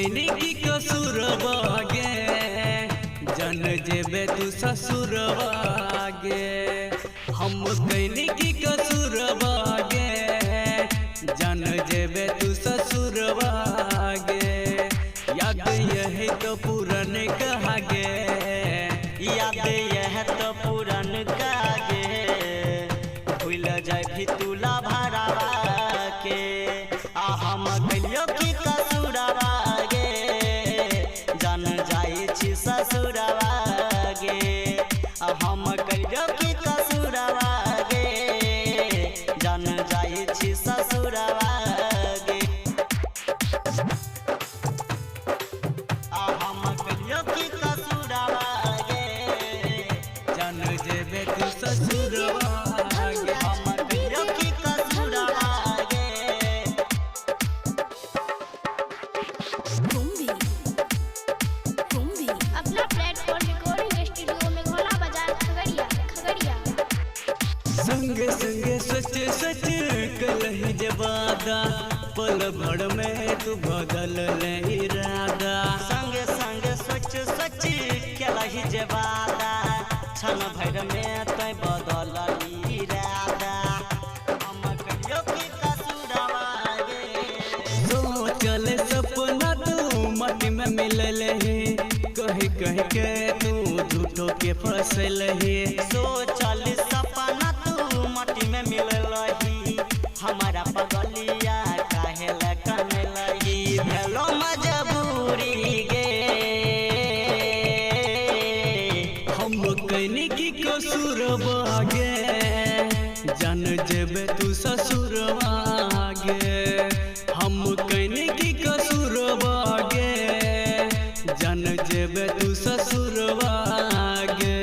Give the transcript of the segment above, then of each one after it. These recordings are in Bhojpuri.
कैनी की कसूरवा गे जन जेबे तू ससुरवा गे। हम कैनी की कसूरवा गे जन जेबे तू ससुरवा गे। याद यही तो पुरन कहा गे, याद यह तो पुरन कागे भूल जाए भी तुला भरावा के। आ हम कहियो की कसूरवा गे जान जाए छी ससुरवा गे। आ हम कहियो की कसूरवा गे जान जाए छी ससुरवा गे। आ हम कहियो की कसूरवा जन जेबे तू ससुरवा गे। हम कहियो की कसूरवा गे। अपना प्लेटफॉर्म रिकॉर्डिंग स्टूडियो में घोला बाजार खगड़िया। संगे संगे सच सच कलही जवादा पल भर में तू बदल ले इरादा। संगे संगे सोच सोच केलही जवादा क्षण भर में तै बदल इरादा। हम कहियो की कसूरवा गे। सोचल सपना तू मटी में मिलल है, कही कही के तू झूठो के फसल है। सोचल सपना तू मटी में मिललही हमारा पगलिया काहे लकनलही। भेलो मजबूरी गे हम कैनी की कसूरवा गे जन जेबे तू ससुरवा गे। हम कैनी की कसूरवा गे जन जेबे तू ससुरवा गे।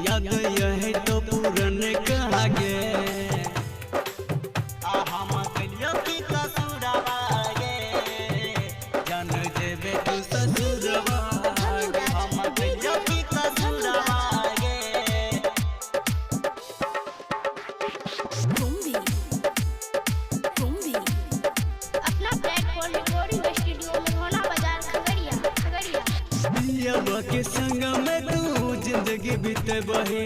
याद यही तो पुरन कहा गे। आ हम कहियो की कसूरवा गे जन जेबे तू ससुरवा गे। हम कहियो की कसूरवा गे। अपना प्लेटफॉर्म रिकॉर्डिंग स्टूडियो में घोला बाजार खगड़िया। पियवा के संग में तू जिंदगी बीतबही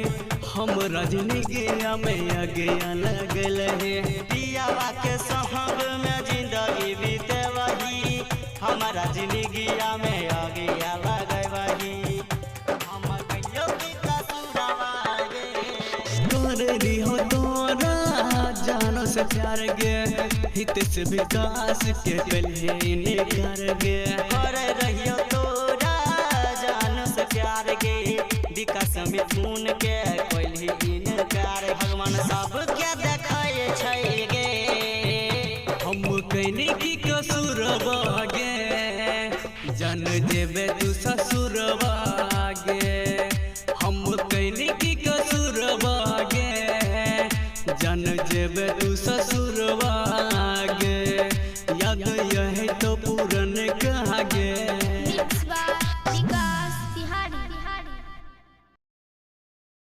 हम रजनी गया में आगे लगल है। पियावा के संग में जिंदगी बीतबही हमारा जिंदगिया में आगे लगबही। हम कहियो की कसूरवा गे। कर रही तोरा जानो से प्यार गे हित से विकास के पहले इनकार गे। कर रहियो तोरा जान से प्यार गे विकास मिथुन के कोइली इनकार। भगवान सब के देखाए छै गे। हम कैनी की कसूरवा गे जन जेबे तू ससुरवा गे। हम कैनी की कसूरवा गे जन जेबे तू ससुर